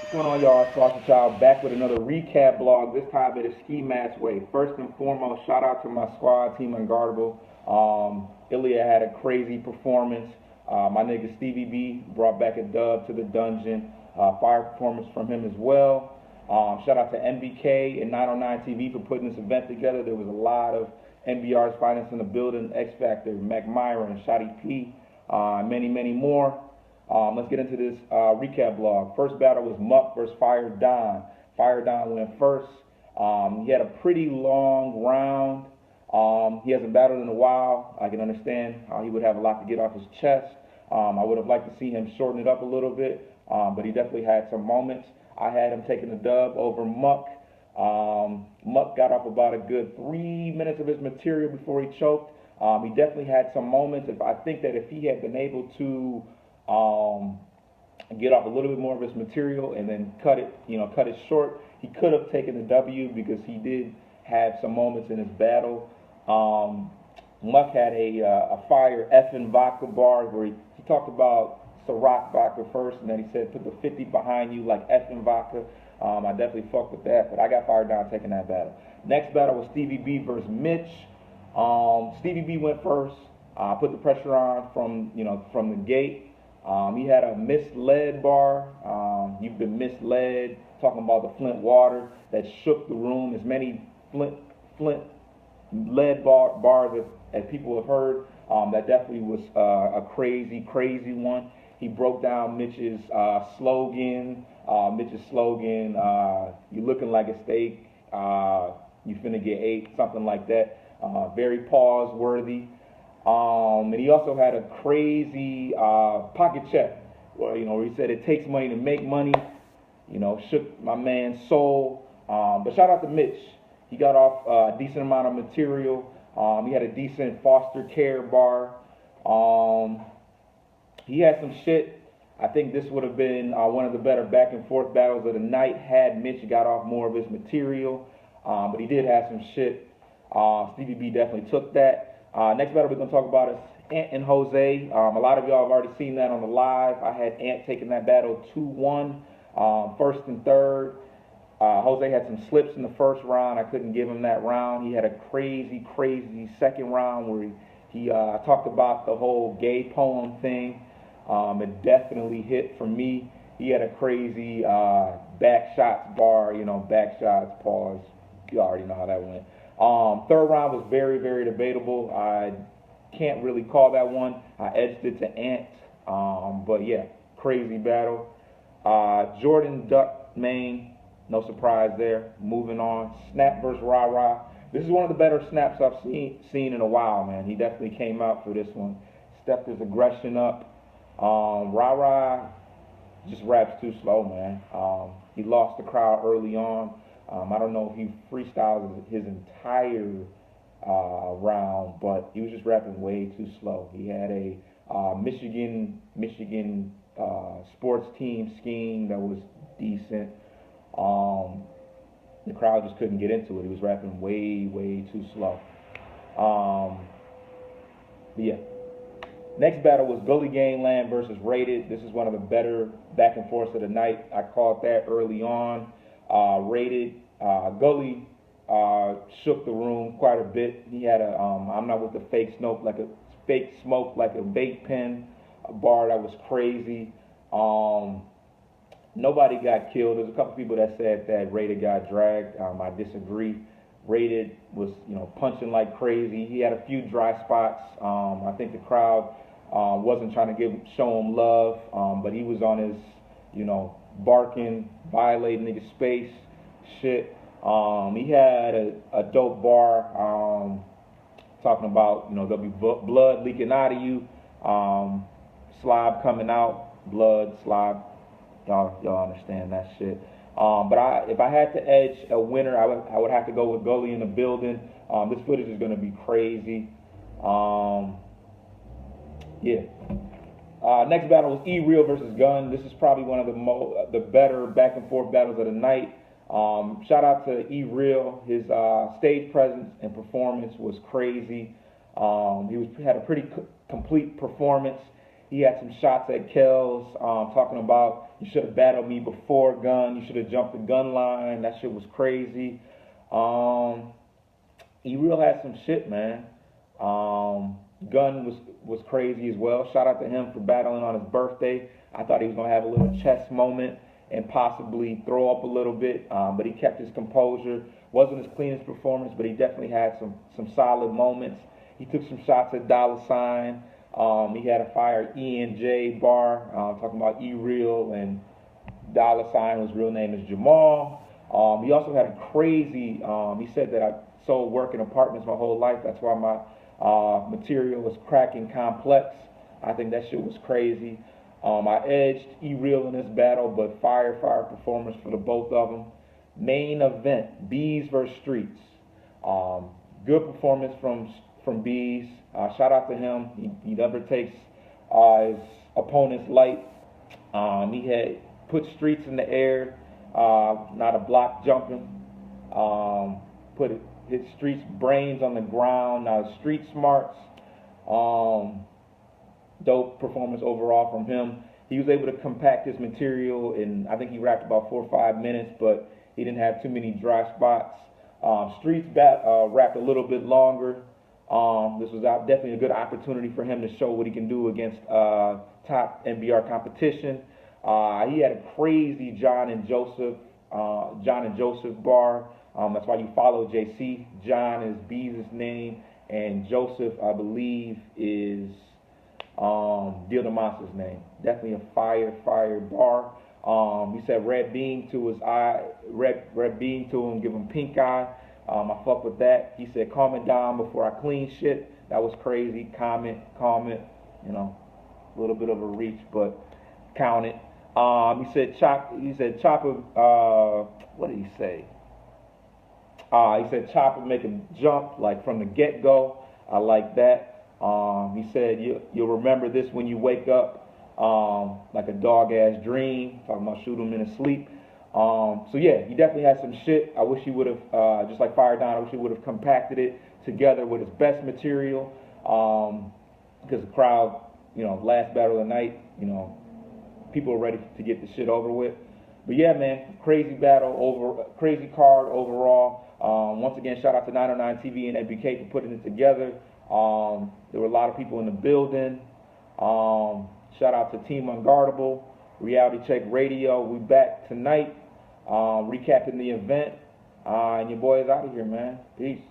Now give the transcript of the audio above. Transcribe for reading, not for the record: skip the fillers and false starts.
What's going on, y'all? It's Foster Child back with another recap blog. This time it is Ski Mask Way. First and foremost, shout out to my squad, Team Unguardable. Ilya had a crazy performance. My nigga Stevie B brought back a dub to the dungeon. Fire performance from him as well. Shout out to NBK and 909 TV for putting this event together. There was a lot of NBR's finest in the building. X Factor, Mac Myron, Shotty P, many more. Let's get into this recap blog. First battle was Muck versus Fire Don. Fire Don went first. He had a pretty long round. He hasn't battled in a while. I can understand how he would have a lot to get off his chest. I would have liked to see him shorten it up a little bit, but he definitely had some moments. I had him taking the dub over Muck. Muck got off about a good 3 minutes of his material before he choked. He definitely had some moments. I think that if he had been able to get off a little bit more of his material and then cut it short, he could have taken the W because he did have some moments in his battle. Muck had a fire effing vodka bar where he talked about Ciroc vodka first, and then he said put the 50 behind you like effing vodka. I definitely fucked with that, but I got Fire Down taking that battle. Next battle was Stevie B versus Mitch. Stevie B went first. Put the pressure on from the gate. He had a misled bar. You've been misled, talking about the Flint water that shook the room. As many Flint lead bars as people have heard. That definitely was a crazy one. He broke down Mitch's slogan. You looking like a steak. You finna get ate, something like that. Very pause worthy. And he also had a crazy pocket check, where he said it takes money to make money. Shook my man's soul. But shout out to Mitch. He got off a decent amount of material. He had a decent foster care bar. He had some shit. I think this would have been one of the better back and forth battles of the night had Mitch got off more of his material. But he did have some shit. Stevie B definitely took that. Next battle we're going to talk about is Ant and Jose. A lot of y'all have already seen that on the live. I had Ant taking that battle 2-1, first and third. Jose had some slips in the first round. I couldn't give him that round. He had a crazy second round where he talked about the whole gay poem thing. It definitely hit for me. He had a crazy back shots bar, back shots, pause. You already know how that went. Third round was very debatable. I can't really call that one. I edged it to Ant. But yeah, crazy battle. Jordan Duck Main, no surprise there. Moving on. Snap versus Ra. This is one of the better snaps I've seen in a while, man. He definitely came out for this one. Stepped his aggression up. Ra just raps too slow, man. He lost the crowd early on. I don't know if he freestyled his entire round, but he was just rapping way too slow. He had a Michigan sports team scheme that was decent. The crowd just couldn't get into it. He was rapping way too slow. But yeah. Next battle was Gully Gangland versus Rated. This is one of the better back and forths of the night. I called that early on. Rated. Gully shook the room quite a bit. He had a I'm not with the fake smoke like a vape pen, a bar that was crazy. Nobody got killed. There's a couple people that said that Rated got dragged. I disagree. Rated was punching like crazy. He had a few dry spots. I think the crowd wasn't trying to show him love, but he was on his barking, violating niggas' space shit. He had a dope bar talking about there'll be blood leaking out of you, slob coming out, blood, slob. Y'all understand that shit. But if I had to edge a winner, I would have to go with Gully in the building. This footage is gonna be crazy. Yeah. Next battle was E-Real versus Gun. This is probably one of the better back and forth battles of the night. Shout out to E-Real. His stage presence and performance was crazy. He had a pretty complete performance. He had some shots at Kells, talking about you should have battled me before Gun. You should have jumped the gun line. That shit was crazy. E-Real had some shit, man. Gun was crazy as well. Shout out to him for battling on his birthday. I thought he was gonna have a little chess moment and possibly throw up a little bit, but he kept his composure. Wasn't his cleanest performance, but he definitely had some solid moments. He took some shots at Dollar Sign. He had a fire E&J bar, talking about E-Real and Dollar Sign, whose real name is Jamal. He also had a crazy, he said that I sold work in apartments my whole life. That's why my material was cracking complex. I think that shit was crazy. I edged E-Real in this battle, but fire performance for the both of them. Main event, Bees versus Streets. Good performance from Bees. Shout out to him. He never takes his opponent's light. He had put Streets in the air, not a block jumping. Hit Streets' brains on the ground. Now Street smarts. Dope performance overall from him. He was able to compact his material, and I think he rapped about 4 or 5 minutes, but he didn't have too many dry spots. Streets rapped a little bit longer. This was definitely a good opportunity for him to show what he can do against top NBR competition. He had a crazy John and Joseph bar. That's why you follow JC. John is Bees' name, and Joseph, I believe, is Deal Damas's name. Definitely a fire bar. He said red beam to his eye, red beam to him, give him pink eye. I fuck with that. He said calm it down before I clean shit. That was crazy. Calm it. You know, a little bit of a reach, but count it. He said Chopper. What did he say? He said Chopper make him jump like from the get go. I like that. He said you'll remember this when you wake up, like a dog ass dream. Talking about shoot him in his sleep. So yeah, he definitely had some shit. I wish he would have, just like Fire Don, I wish he would have compacted it together with his best material. Because the crowd, last battle of the night, people are ready to get the shit over with. But yeah, man, crazy battle crazy card overall. Once again, shout out to 909 TV and NBK for putting it together. There were a lot of people in the building. Shout out to Team Unguardable, Reality Check Radio. We back tonight, recapping the event. And your boy is out of here, man. Peace.